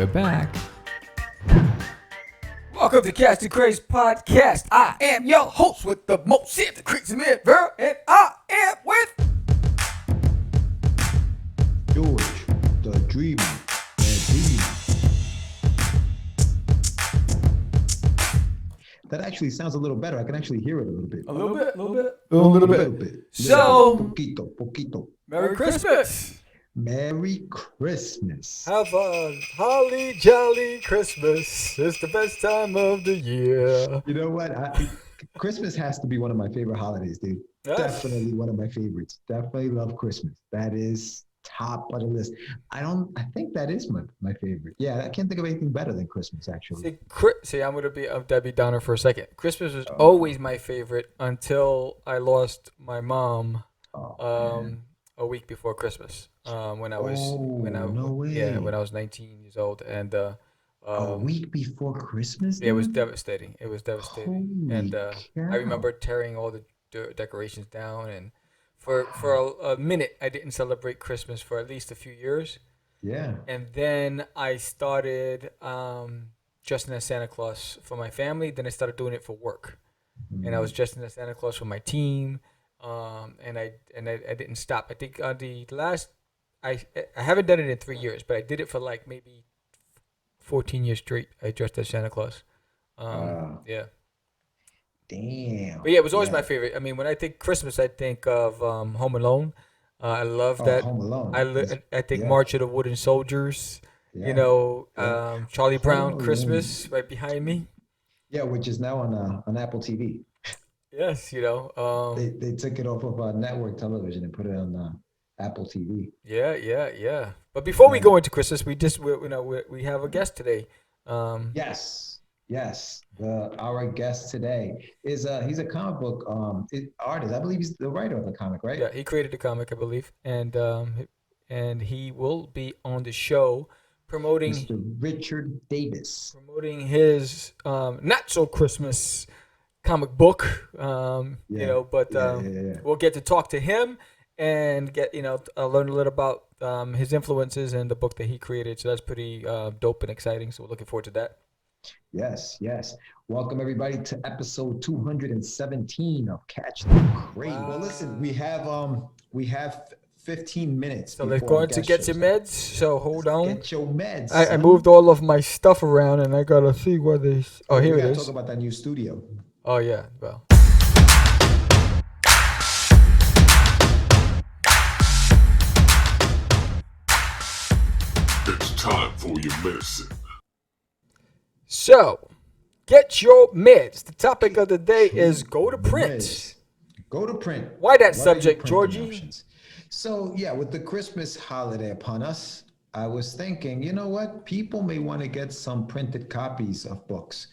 we're back. Welcome to Cast and Craze podcast. I am your host with the most, the crazy man, Ver, and I am with George, the dreamer, That actually sounds a little better. I can actually hear it a little bit. a little bit. A little bit. So- Poquito. Merry Christmas. Merry Christmas. Have a holly jolly Christmas. It's the best time of the year. You know what? Christmas has to be one of my favorite holidays, dude. Yes. Definitely one of my favorites. Definitely love Christmas. That is top of the list. I think that is my favorite. Yeah, I can't think of anything better than Christmas, actually. See, I'm gonna be a Debbie Downer for a second. Christmas was always my favorite until I lost my mom Man. a week before Christmas. When I was no way. when I was 19 years old, and A week before Christmas? it was dude? devastating. It was devastating, Holy and I remember cow. tearing all the decorations down, and for a minute I didn't celebrate Christmas for at least a few years, Yeah. and then I started dressing as Santa Claus for my family. Then I started doing it for work, and I was dressing as Santa Claus for my team, and I didn't stop. I think the last I haven't done it in 3 years, but I did it for like maybe 14 years straight. I dressed as Santa Claus. Wow. Yeah. Damn. But yeah, it was always Yeah. my favorite. I mean, when I think Christmas, I think of Home Alone. I love Oh, that. Home Alone. I think yeah. March of the Wooden Soldiers. Yeah. You know, Yeah. Charlie Brown Home Christmas right behind me. Yeah, which is now on Apple TV. Yes, you know. They took it off of network television and put it on Apple TV. Yeah. But before we Yeah. go into Christmas, we have a guest today. Yes. Our guest today is he's a comic book artist. I believe he's the writer of the comic, right? Yeah, he created the comic, I believe, and he will be on the show promoting Mr. Richard Davis. his not so Christmas comic book. You know, but Yeah. we'll get to talk to him and get learn a little about his influences and the book that he created. So that's pretty dope and exciting. So we're looking forward to that. Yes. Welcome everybody to episode 217 of Catch the Craze. Wow. Well, listen, we have 15 minutes. So they're before our going to guest get your shows up. meds. So hold on. Get your meds. I son. moved all of my stuff around and I gotta see where they. Oh, We here it gotta is. Talk about that new studio. Oh yeah. Well. It's time for your medicine. So, get your meds. The topic of the day is go to print. Meds. Go to print. Why that What are your subject, printing Georgie? options? So yeah, with the Christmas holiday upon us, I was thinking, you know what? People may want to get some printed copies of books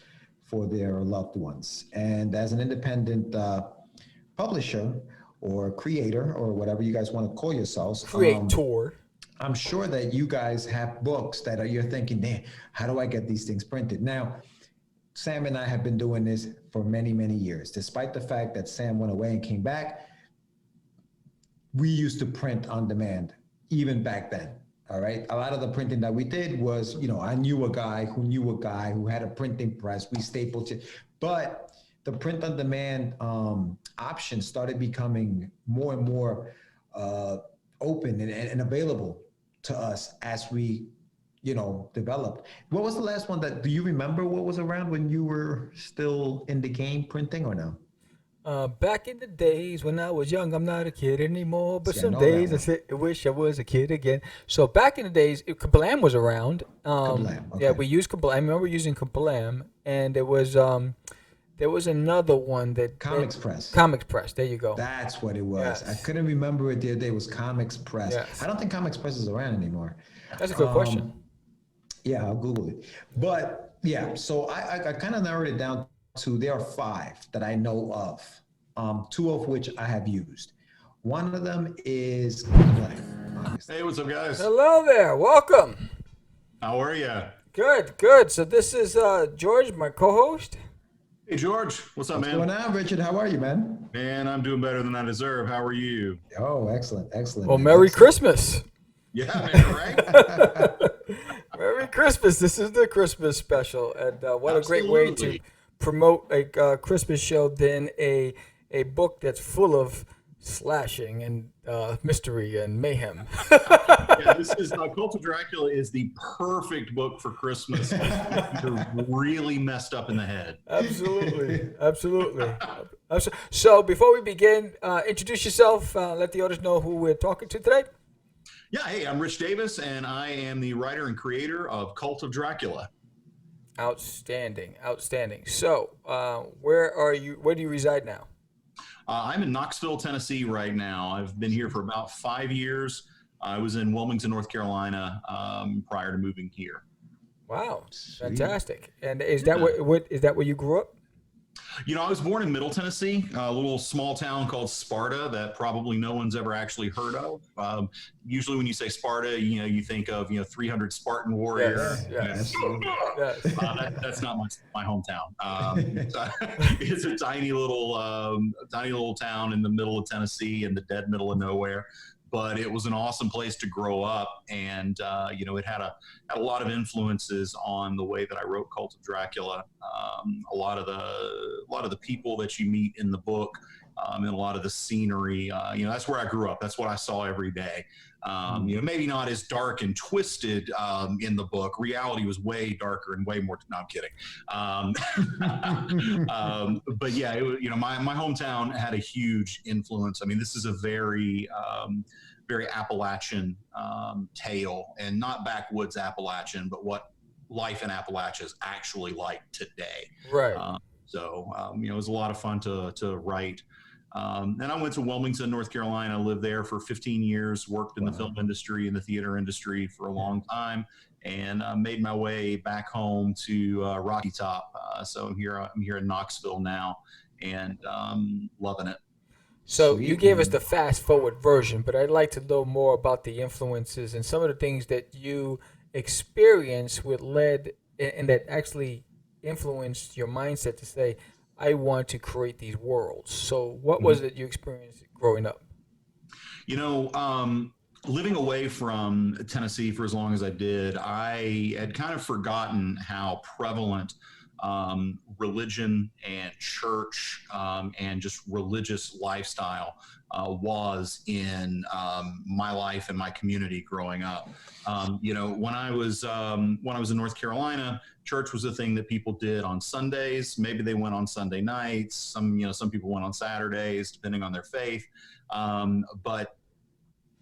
for their loved ones. And as an independent publisher or creator or whatever you guys want to call yourselves, Creator. I'm sure that you guys have books that you're thinking, man, how do I get these things printed? Now, Sam and I have been doing this for many, many years. Despite the fact that Sam went away and came back, we used to print on demand, even back then. All right. A lot of the printing that we did was, I knew a guy who had a printing press. We stapled it. But the print on demand option started becoming more and more open and available to us as we, developed. What was the last one do you remember what was around when you were still in the game printing or no? Back in the days when I was young, I'm not a kid anymore. But See, I some know that days one. I wish I was a kid again. So back in the days, Kablam was around. Kablam, Yeah, okay. we used Kablam. I remember using Kablam, and there was another one that Comics Press. Comics Press. There you go. That's what it was. Yes. I couldn't remember it the other day. It was Comics Press. Yes. I don't think Comics Press is around anymore. That's a good question. Yeah, I'll Google it. But yeah, so I kind of narrowed it down to there are 5 that I know of, 2 of which I have used. One of them is Kablam, obviously. Hey, what's up, guys? Hello there. Welcome. How are ya? Good. So this is George, my co-host. Hey, George. What's up, What's going man? on, Richard? How are you, man? Man, I'm doing better than I deserve. How are you? Oh, excellent. Well, man. Merry Excellent. Christmas. Yeah, man, right? Merry Christmas. This is the Christmas special. And what a great way to Absolutely. promote a Christmas show than a book that's full of slashing and mystery and mayhem. Yeah, this is Cult of Dracula is the perfect book for Christmas. You're really messed up in the head. Absolutely. Absolutely. So before we begin, introduce yourself. Let the audience know who we're talking to today. Yeah, hey, I'm Rich Davis, and I am the writer and creator of Cult of Dracula. Outstanding. Outstanding. So where are you? Where do you reside now? I'm in Knoxville, Tennessee right now. I've been here for about 5 years. I was in Wilmington, North Carolina prior to moving here. Wow. Sweet. Fantastic. And is that what is that where you grew up? You know, I was born in Middle Tennessee, a little small town called Sparta that probably no one's ever actually heard of. Usually when you say Sparta, you know, you think of, 300 Spartan warriors. Yes. Yes. That's not my hometown. It's a tiny little town in the middle of Tennessee in the dead middle of nowhere. But it was an awesome place to grow up, and it had a lot of influences on the way that I wrote Cult of Dracula. A lot of the people that you meet in the book, and a lot of the scenery. That's where I grew up. That's what I saw every day. Maybe not as dark and twisted in the book. Reality was way darker and way more. No, I'm kidding. But yeah, my hometown had a huge influence. I mean, this is a very Appalachian tale, and not backwoods Appalachian, but what life in Appalachia is actually like today. Right. It was a lot of fun to write. And I went to Wilmington, North Carolina, lived there for 15 years, worked in the film industry and the theater industry for a long time, and made my way back home to Rocky Top. So I'm here in Knoxville now, and loving it. So Sweet, you gave us man. the fast forward version, but I'd like to know more about the influences and some of the things that you experienced with led and that actually influenced your mindset to say, I want to create these worlds. So what was it you experienced growing up? Living away from Tennessee for as long as I did, I had kind of forgotten how prevalent religion and church and just religious lifestyle was in my life and my community growing up. When I was in North Carolina, church was a thing that people did on Sundays. Maybe they went on Sunday nights. Some people went on Saturdays, depending on their faith. But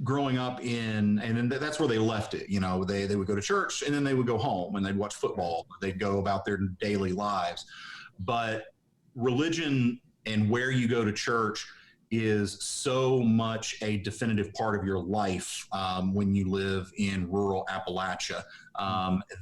growing up and then that's where they left it. They would go to church and then they would go home and they'd watch football. They'd go about their daily lives. But religion and where you go to church is so much a definitive part of your life when you live in rural Appalachia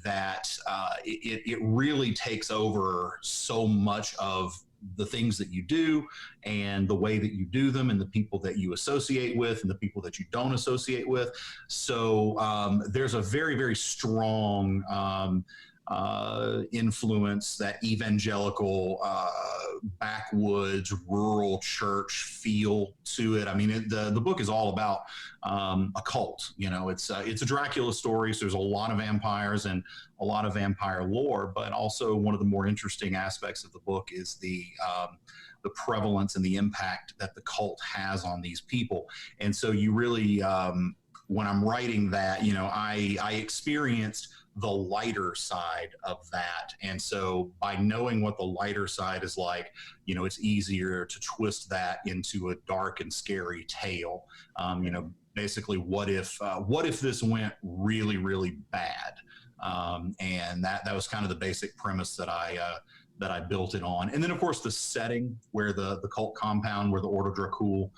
that it really takes over so much of the things that you do and the way that you do them and the people that you associate with and the people that you don't associate with. So there's a very, very strong influence that evangelical backwoods rural church feel to it. I mean, the book is all about a cult. It's a Dracula story, so there's a lot of vampires and a lot of vampire lore, but also one of the more interesting aspects of the book is the prevalence and the impact that the cult has on these people. And so you really when I'm writing that, I experienced the lighter side of that. And so by knowing what the lighter side is like, it's easier to twist that into a dark and scary tale. Basically, what if this went really, really bad? And that was kind of the basic premise that I built it on. And then, of course, the setting where the cult compound, where the Ordo Dracul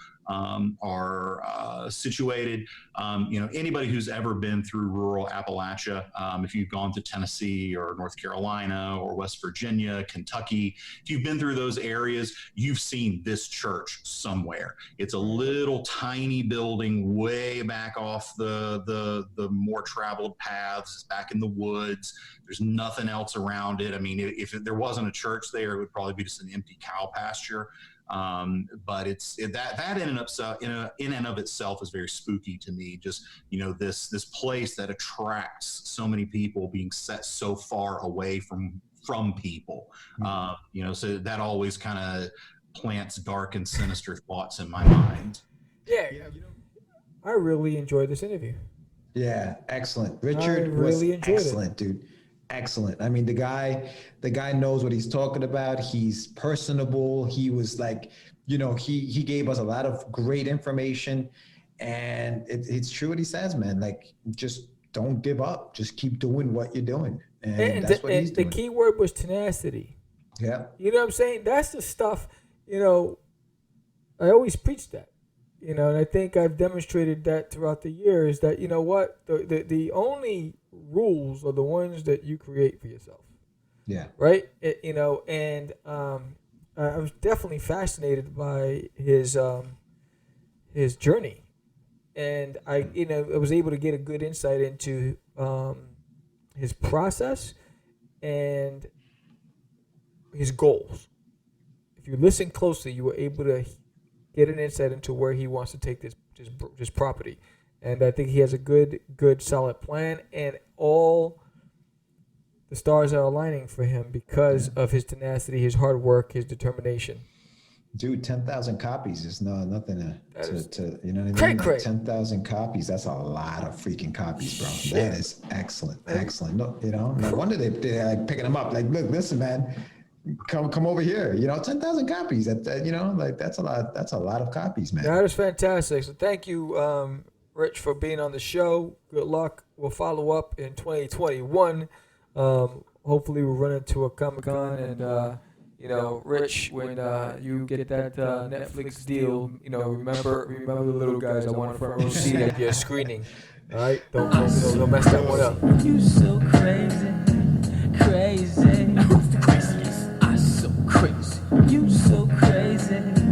are situated. Anybody who's ever been through rural Appalachia, if you've gone to Tennessee or North Carolina or West Virginia, Kentucky, if you've been through those areas, you've seen this church somewhere. It's a little tiny building way back off the more traveled paths, back in the woods. There's nothing else around it. I mean, if there wasn't a church there, it would probably be just an empty cow pasture. But that in and of itself is very spooky to me. Just, this place that attracts so many people being set so far away from people. So that always kind of plants dark and sinister thoughts in my mind. Yeah, I really enjoyed this interview. Yeah, excellent. Richard was excellent, dude. Excellent. I mean, the guy knows what he's talking about. He's personable. He was like, he gave us a lot of great information, and it's true what he says, man. Like, just don't give up. Just keep doing what you're doing, and that's what he's doing. The key word was tenacity. Yeah. You know what I'm saying? That's the stuff. I always preach that. And I think I've demonstrated that throughout the years, that the only rules are the ones that you create for yourself. Yeah. Right. And I was definitely fascinated by his journey, and I was able to get a good insight into his process and his goals. If you listen closely, you were able to get an insight into where he wants to take this property, and I think he has a good solid plan, and all the stars are aligning for him because of his tenacity, his hard work, his determination. Dude, 10,000 copies is nothing to you know what I mean? Crazy. 10,000 copies, that's a lot of freaking copies, bro. That is excellent. Excellent. No, no wonder they're like picking them up. Like, look, listen, man, come over here. 10,000 copies. That's a lot of copies, man. That is fantastic. So thank you, Rich, for being on the show. Good luck. We'll follow up in 2021. Hopefully we'll run into a Comic-Con, and Rich, when you get that Netflix deal, remember the little guys. I want a front row seat at your screening. All right, don't mess that one up. You so crazy. Who's the craziest? I'm so crazy. You so crazy.